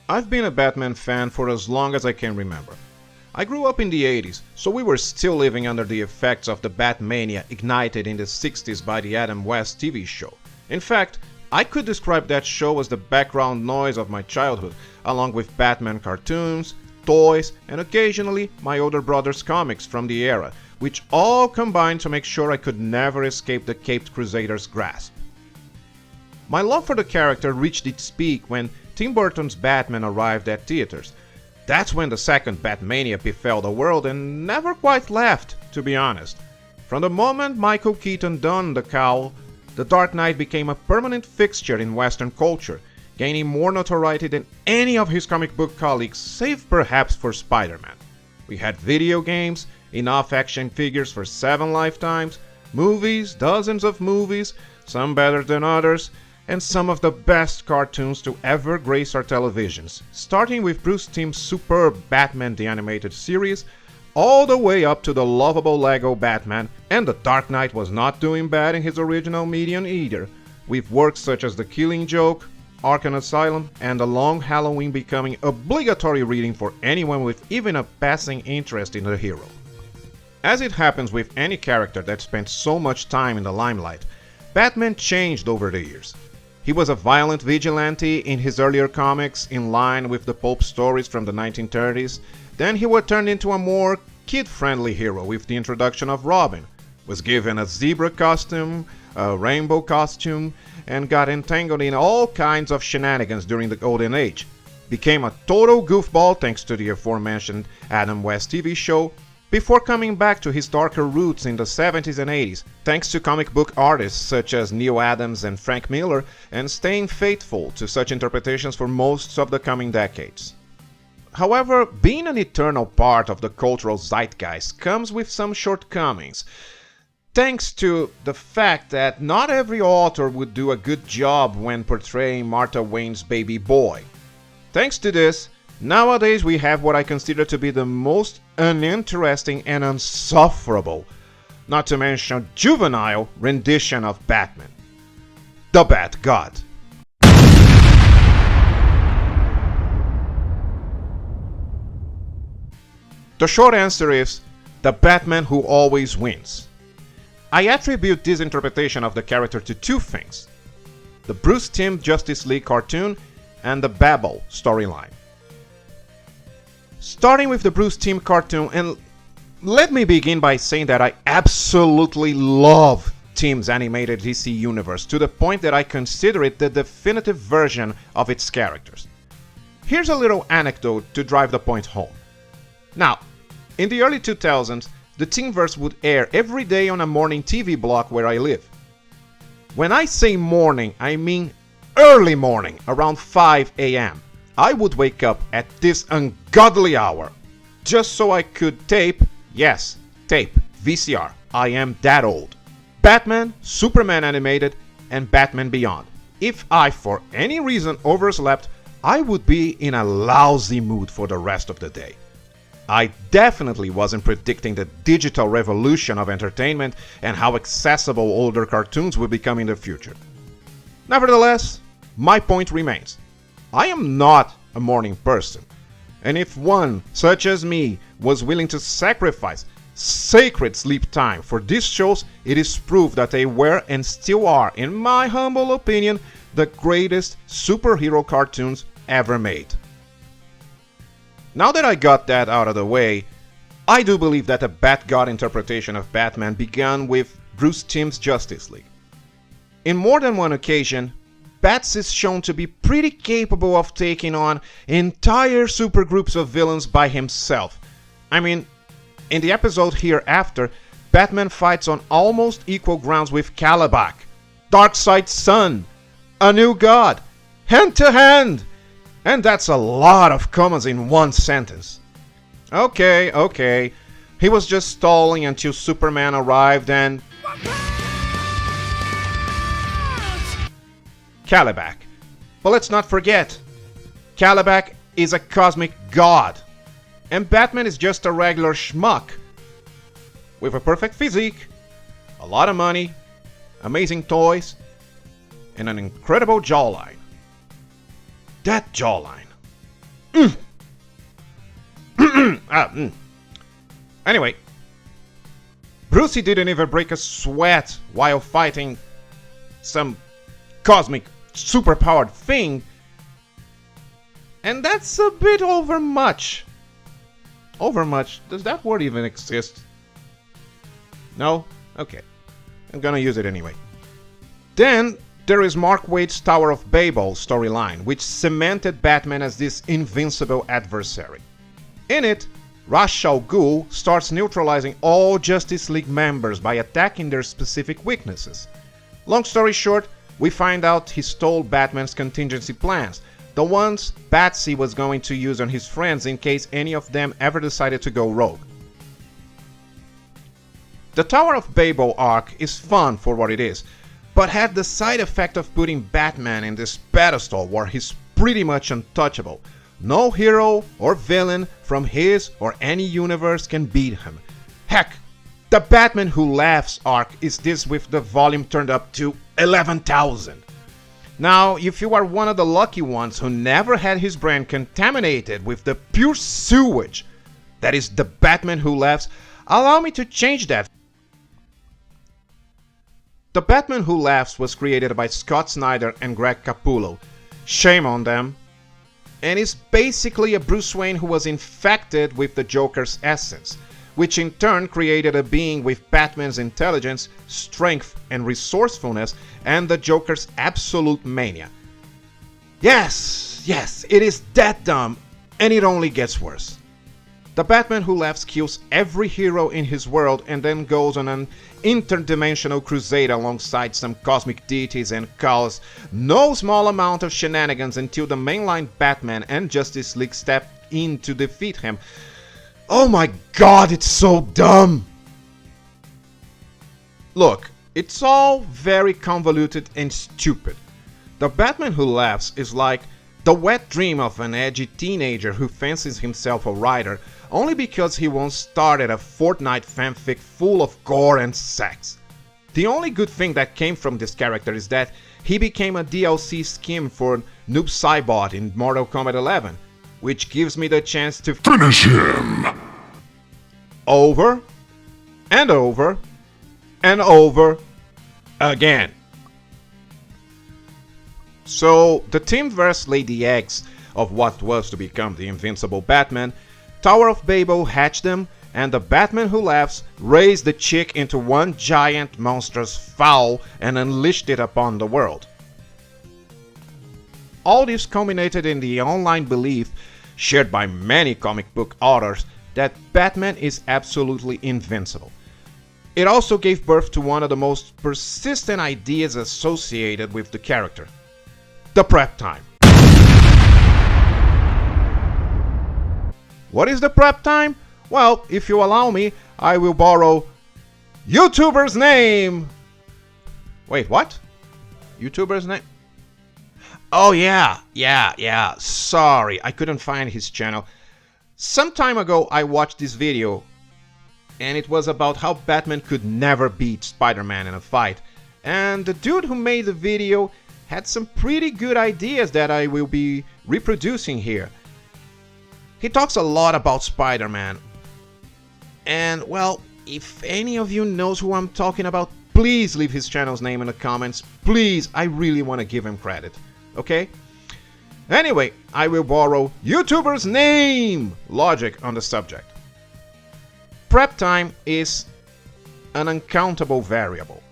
I've been a Batman fan for as long as I can remember. I grew up in the 80s, so we were still living under the effects of the Batmania ignited in the 60s by the Adam West TV show. In fact, I could describe that show as the background noise of my childhood, along with Batman cartoons, toys, and occasionally my older brother's comics from the era, which all combined to make sure I could never escape the Caped Crusader's grasp. My love for the character reached its peak when Tim Burton's Batman arrived at theaters. That's when the second Batmania befell the world and never quite left, to be honest. From the moment Michael Keaton donned the cowl, The Dark Knight became a permanent fixture in Western culture, gaining more notoriety than any of his comic book colleagues, save perhaps for Spider-Man. We had video games, enough action figures for 7 lifetimes, movies, dozens of movies, some better than others, and some of the best cartoons to ever grace our televisions, starting with Bruce Timm's superb Batman the Animated Series, all the way up to the lovable Lego Batman, and The Dark Knight was not doing bad in his original medium either, with works such as The Killing Joke, Arkham Asylum, and The Long Halloween becoming obligatory reading for anyone with even a passing interest in the hero. As it happens with any character that spent so much time in the limelight, Batman changed over the years. He was a violent vigilante in his earlier comics, in line with the pulp stories from the 1930s. Then he was turned into a more kid-friendly hero with the introduction of Robin, was given a zebra costume, a rainbow costume, and got entangled in all kinds of shenanigans during the Golden Age. Became a total goofball thanks to the aforementioned Adam West TV show, before coming back to his darker roots in the 70s and 80s, thanks to comic book artists such as Neil Adams and Frank Miller, and staying faithful to such interpretations for most of the coming decades. However, being an eternal part of the cultural zeitgeist comes with some shortcomings, thanks to the fact that not every author would do a good job when portraying Martha Wayne's baby boy. Thanks to this, nowadays we have what I consider to be the most uninteresting and insufferable, not to mention juvenile, rendition of Batman. The Bat God. The short answer is, the Batman who always wins. I attribute this interpretation of the character to 2 things: the Bruce Timm Justice League cartoon and the Babel storyline. Starting with the Bruce Timm cartoon, and let me begin by saying that I absolutely love Timm's animated DC universe to the point that I consider it the definitive version of its characters. Here's a little anecdote to drive the point home. Now, in the early 2000s, the Timmverse would air every day on a morning TV block where I live. When I say morning, I mean early morning, around 5 a.m. I would wake up at this ungodly hour, just so I could tape, yes, tape, VCR, I am that old, Batman, Superman Animated, and Batman Beyond. If I for any reason overslept, I would be in a lousy mood for the rest of the day. I definitely wasn't predicting the digital revolution of entertainment and how accessible older cartoons would become in the future. Nevertheless, my point remains. I am not a morning person, and if one, such as me, was willing to sacrifice sacred sleep time for these shows, it is proof that they were and still are, in my humble opinion, the greatest superhero cartoons ever made. Now that I got that out of the way, I do believe that the Bat God interpretation of Batman began with Bruce Timm's Justice League. In more than one occasion, Bats is shown to be pretty capable of taking on entire supergroups of villains by himself. I mean, in the episode Hereafter, Batman fights on almost equal grounds with Kalibak, Darkseid's son, a new god, hand to hand, and that's a lot of commas in one sentence. Okay, he was just stalling until Superman arrived and... Kalibak. But let's not forget, Kalibak is a cosmic god, and Batman is just a regular schmuck with a perfect physique, a lot of money, amazing toys, and an incredible jawline. That jawline. Anyway, Brucey didn't even break a sweat while fighting some cosmic superpowered thing, and that's a bit overmuch. Overmuch? Does that word even exist? No? Okay. I'm gonna use it anyway. Then there is Mark Waid's Tower of Babel storyline, which cemented Batman as this invincible adversary. In it, Ra's al Ghul starts neutralizing all Justice League members by attacking their specific weaknesses. Long story short, we find out he stole Batman's contingency plans, the ones Batsy was going to use on his friends in case any of them ever decided to go rogue. The Tower of Babel arc is fun for what it is, but had the side effect of putting Batman in this pedestal where he's pretty much untouchable. No hero or villain from his or any universe can beat him. Heck, the Batman Who Laughs arc is this with the volume turned up to 11,000. Now, if you are one of the lucky ones who never had his brain contaminated with the pure sewage that is the Batman Who Laughs, allow me to change that. The Batman Who Laughs was created by Scott Snyder and Greg Capullo. Shame on them. And is basically a Bruce Wayne who was infected with the Joker's essence, which in turn created a being with Batman's intelligence, strength, and resourcefulness, and the Joker's absolute mania. Yes, it is that dumb, and it only gets worse. The Batman Who Laughs kills every hero in his world and then goes on an interdimensional crusade alongside some cosmic deities and causes no small amount of shenanigans until the mainline Batman and Justice League step in to defeat him. Oh my god, it's so dumb! Look, it's all very convoluted and stupid. The Batman Who Laughs is like the wet dream of an edgy teenager who fancies himself a writer only because he once started a Fortnite fanfic full of gore and sex. The only good thing that came from this character is that he became a DLC skin for Noob Saibot in Mortal Kombat 11, which gives me the chance to finish him! Over, and over, and over, again. So, the team versed laid the eggs of what was to become the invincible Batman. Tower of Babel hatched them, and the Batman Who Laughs raised the chick into one giant monstrous fowl and unleashed it upon the world. All this culminated in the online belief, shared by many comic book authors, that Batman is absolutely invincible. It also gave birth to one of the most persistent ideas associated with the character: the prep time. What is the prep time? Well, if you allow me, I will borrow YouTuber's name. Wait, what? YouTuber's name? Oh yeah. Sorry, I couldn't find his channel. Some time ago I watched this video, and it was about how Batman could never beat Spider-Man in a fight. And the dude who made the video had some pretty good ideas that I will be reproducing here. He talks a lot about Spider-Man. And, well, if any of you knows who I'm talking about, please leave his channel's name in the comments. Please, I really want to give him credit. Okay? Anyway, I will borrow YouTuber's name logic on the subject. Prep time is an uncountable variable.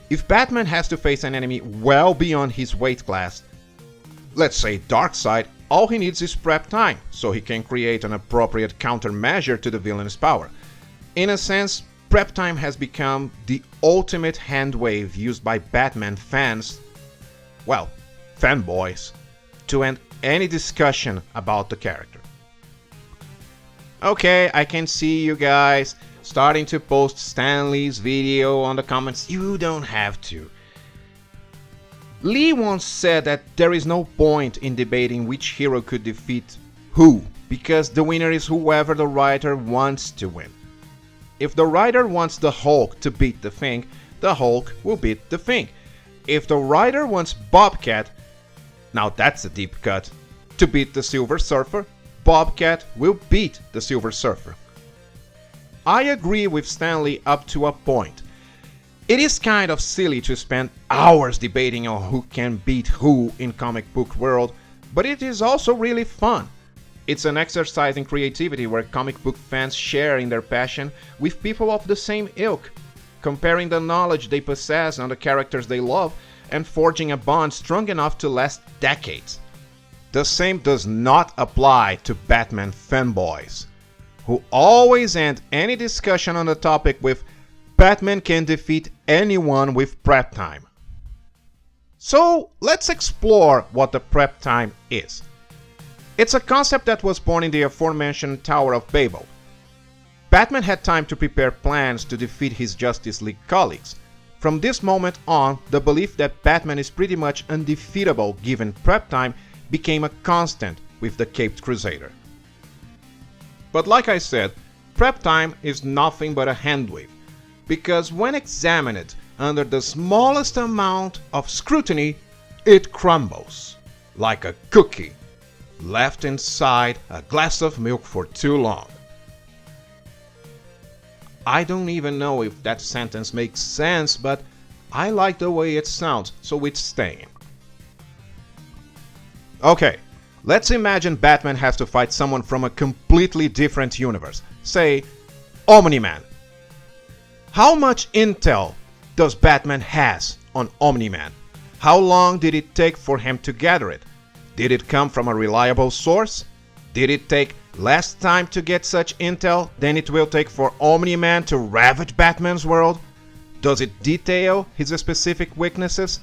If Batman has to face an enemy well beyond his weight class, let's say Darkseid, all he needs is prep time, so he can create an appropriate countermeasure to the villain's power. In a sense, prep time has become the ultimate handwave used by Batman fans, well, fanboys, to end any discussion about the character. Okay, I can see you guys starting to post Stan Lee's video on the comments. You don't have to. Lee once said that there is no point in debating which hero could defeat who, because the winner is whoever the writer wants to win. If the writer wants the Hulk to beat the Thing, the Hulk will beat the Thing. If the writer wants Bobcat, now that's a deep cut, to beat the Silver Surfer, Bobcat will beat the Silver Surfer. I agree with Stanley up to a point. It is kind of silly to spend hours debating on who can beat who in comic book world, but it is also really fun. It's an exercise in creativity where comic book fans share in their passion with people of the same ilk, comparing the knowledge they possess on the characters they love and forging a bond strong enough to last decades. The same does not apply to Batman fanboys, who always end any discussion on the topic with "Batman can defeat anyone with prep time." So let's explore what the prep time is. It's a concept that was born in the aforementioned Tower of Babel. Batman had time to prepare plans to defeat his Justice League colleagues. From this moment on, the belief that Batman is pretty much undefeatable given prep time became a constant with the Caped Crusader. But like I said, prep time is nothing but a handwave, because when examined under the smallest amount of scrutiny, it crumbles like a cookie left inside a glass of milk for too long. I don't even know if that sentence makes sense, but I like the way it sounds, so it's staying. Okay, let's imagine Batman has to fight someone from a completely different universe, say Omni-Man. How much intel does Batman has on Omni-Man? How long did it take for him to gather it? Did it come from a reliable source? Did it take less time to get such intel than it will take for Omni-Man to ravage Batman's world? Does it detail his specific weaknesses?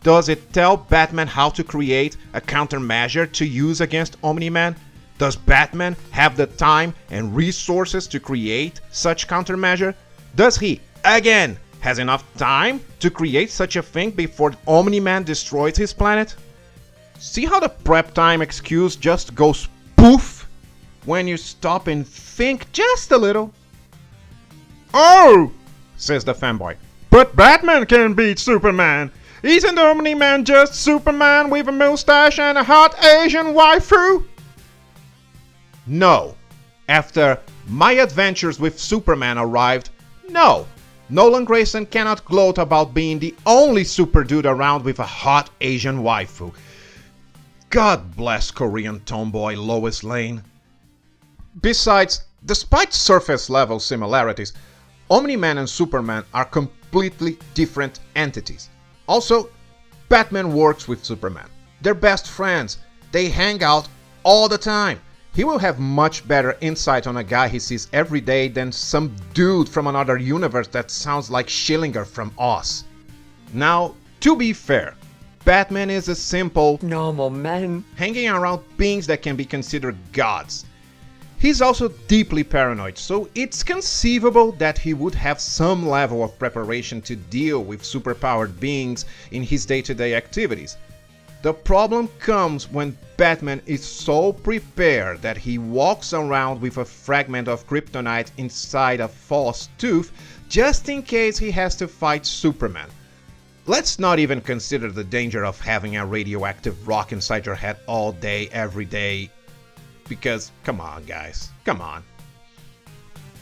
Does it tell Batman how to create a countermeasure to use against Omni-Man? Does Batman have the time and resources to create such countermeasure? Does he, again, has enough time to create such a thing before Omni-Man destroys his planet? See how the prep time excuse just goes poof when you stop and think just a little? "Oh," says the fanboy, "but Batman can beat Superman. Isn't Omni-Man just Superman with a mustache and a hot Asian waifu?" No. After My Adventures with Superman arrived, no. Nolan Grayson cannot gloat about being the only super dude around with a hot Asian waifu. God bless Korean tomboy Lois Lane. Besides, despite surface level similarities, Omni-Man and Superman are completely different entities. Also, Batman works with Superman. They're best friends. They hang out all the time. He will have much better insight on a guy he sees every day than some dude from another universe that sounds like Schillinger from Oz. Now, to be fair, Batman is a simple, normal man hanging around beings that can be considered gods. He's also deeply paranoid, so it's conceivable that he would have some level of preparation to deal with superpowered beings in his day-to-day activities. The problem comes when Batman is so prepared that he walks around with a fragment of kryptonite inside a false tooth just in case he has to fight Superman. Let's not even consider the danger of having a radioactive rock inside your head all day, every day. Because, come on guys, come on.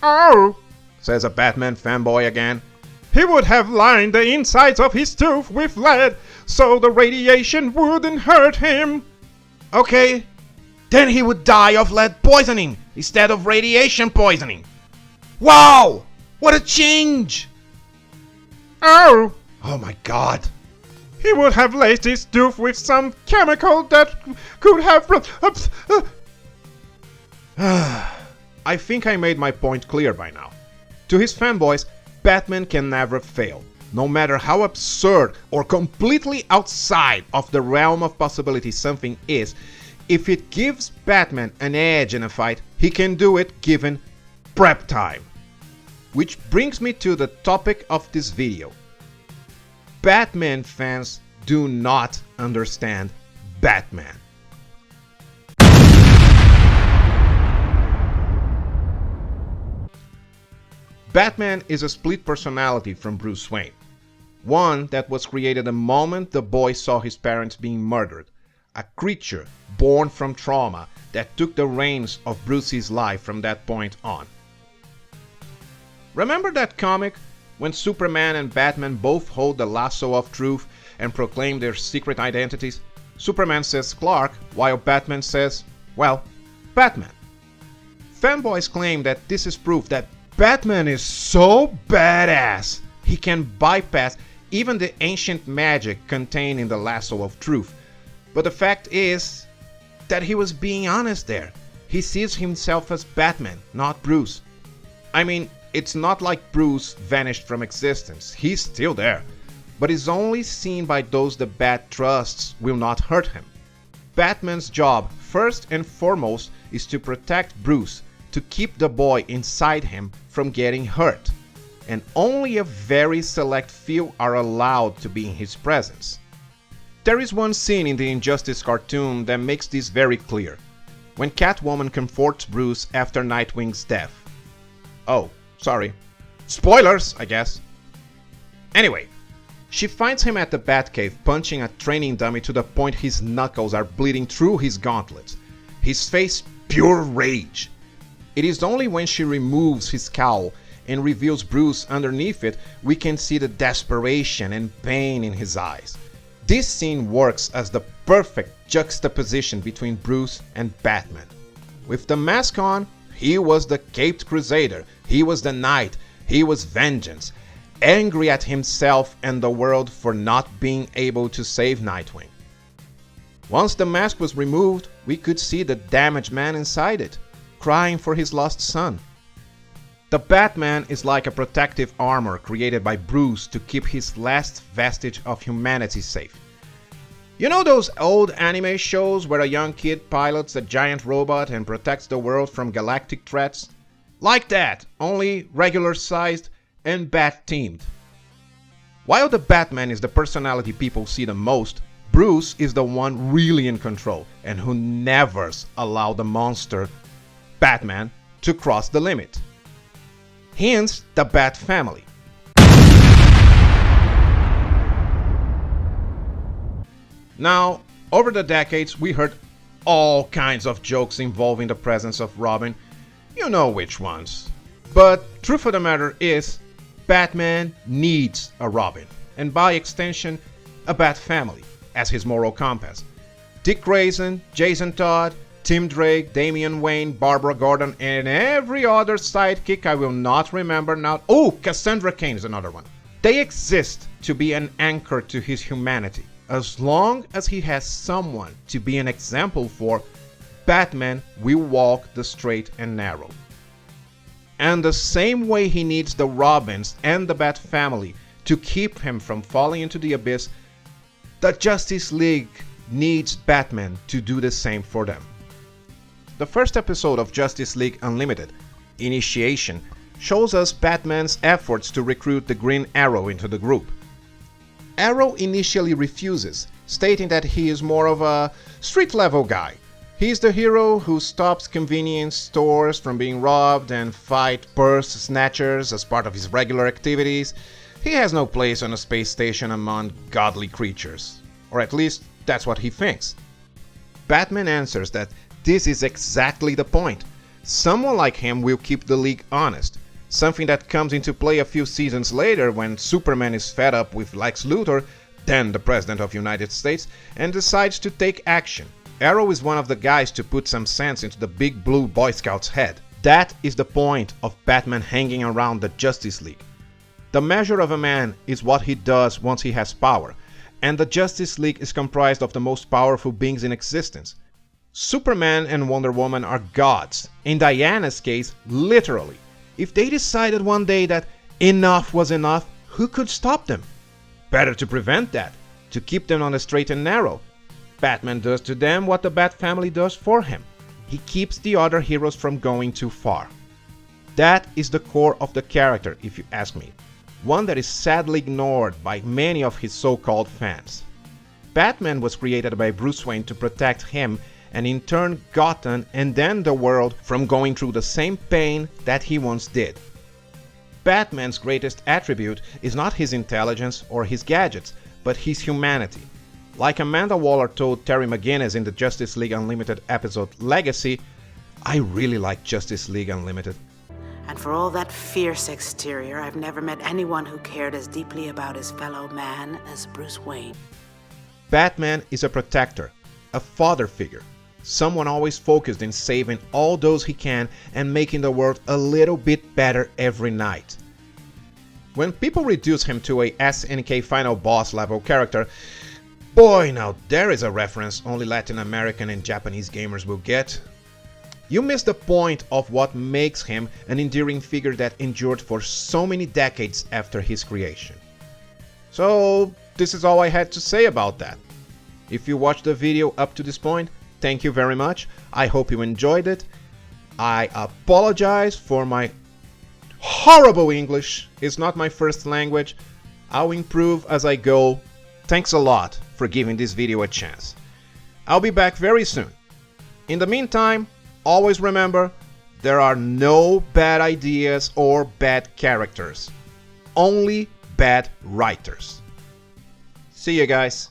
"Oh," says a Batman fanboy again, "he would have lined the insides of his tooth with lead so the radiation wouldn't hurt him." Okay, then he would die of lead poisoning instead of radiation poisoning. Wow, what a change! "Oh my god. He would have laced his tooth with some chemical that could have... I think I made my point clear by now. To his fanboys, Batman can never fail. No matter how absurd or completely outside of the realm of possibility something is, if it gives Batman an edge in a fight, he can do it given prep time. Which brings me to the topic of this video. Batman fans do not understand Batman. Batman is a split personality from Bruce Wayne. One that was created the moment the boy saw his parents being murdered. a creature born from trauma that took the reins of Bruce's life from that point on. Remember that comic when Superman and Batman both hold the lasso of truth and proclaim their secret identities? Superman says Clark, while Batman says, well, Batman. Fanboys claim that this is proof that Batman is so badass he can bypass even the ancient magic contained in the lasso of truth. But the fact is that he was being honest there. He sees himself as Batman, not Bruce. I mean, it's not like Bruce vanished from existence. He's still there, but is only seen by those the Bat trusts will not hurt him. Batman's job, first and foremost, is to protect Bruce, to keep the boy inside him from getting hurt, and only a very select few are allowed to be in his presence. There is one scene in the Injustice cartoon that makes this very clear, when Catwoman comforts Bruce after Nightwing's death. Oh, sorry. Spoilers, I guess. Anyway, she finds him at the Batcave punching a training dummy to the point his knuckles are bleeding through his gauntlets, his face pure rage. It is only when she removes his cowl and reveals Bruce underneath it we can see the desperation and pain in his eyes. This scene works as the perfect juxtaposition between Bruce and Batman. With the mask on, he was the caped crusader, he was the knight, he was vengeance, angry at himself and the world for not being able to save Nightwing. Once the mask was removed, we could see the damaged man inside it, crying for his lost son. The Batman is like a protective armor created by Bruce to keep his last vestige of humanity safe. You know those old anime shows where a young kid pilots a giant robot and protects the world from galactic threats? Like that, only regular-sized and Bat-themed. While the Batman is the personality people see the most, Bruce is the one really in control and who never allows the monster, Batman, to cross the limit. Hence, the Bat family. Now, over the decades, we heard all kinds of jokes involving the presence of Robin. You know which ones. But truth of the matter is, Batman needs a Robin, and by extension, a Bat family, as his moral compass. Dick Grayson, Jason Todd, Tim Drake, Damian Wayne, Barbara Gordon, and every other sidekick I will not remember now. Oh, Cassandra Cain is another one. They exist to be an anchor to his humanity. As long as he has someone to be an example for, Batman will walk the straight and narrow. And the same way he needs the Robins and the Bat family to keep him from falling into the abyss, the Justice League needs Batman to do the same for them. The first episode of Justice League Unlimited, Initiation, shows us Batman's efforts to recruit the Green Arrow into the group. Arrow initially refuses, stating that he is more of a street-level guy. He's the hero who stops convenience stores from being robbed and fight purse snatchers as part of his regular activities. He has no place on a space station among godly creatures. Or at least, that's what he thinks. Batman answers that this is exactly the point. Someone like him will keep the League honest. Something that comes into play a few seasons later when Superman is fed up with Lex Luthor, then the President of the United States, and decides to take action. Arrow is one of the guys to put some sense into the big blue Boy Scout's head. That is the point of Batman hanging around the Justice League. The measure of a man is what he does once he has power, and the Justice League is comprised of the most powerful beings in existence. Superman and Wonder Woman are gods. In Diana's case, literally. If they decided one day that enough was enough, who could stop them? Better to prevent that, to keep them on the straight and narrow. Batman does to them what the Bat family does for him. He keeps the other heroes from going too far. That is the core of the character, if you ask me. One that is sadly ignored by many of his so-called fans. Batman was created by Bruce Wayne to protect him and in turn Gotham and then the world from going through the same pain that he once did. Batman's greatest attribute is not his intelligence or his gadgets, but his humanity. Like Amanda Waller told Terry McGinnis in the Justice League Unlimited episode Legacy, I really like Justice League Unlimited. And for all that fierce exterior, I've never met anyone who cared as deeply about his fellow man as Bruce Wayne. Batman is a protector, a father figure, someone always focused in saving all those he can and making the world a little bit better every night. When people reduce him to a SNK final boss level character, boy, now there is a reference only Latin American and Japanese gamers will get. You miss the point of what makes him an enduring figure that endured for so many decades after his creation. So this is all I had to say about that. If you watched the video up to this point, thank you very much. I hope you enjoyed it. I apologize for my horrible English. It's not my first language. I'll improve as I go. Thanks a lot for giving this video a chance. I'll be back very soon. In the meantime, always remember, there are no bad ideas or bad characters. Only bad writers. See you guys.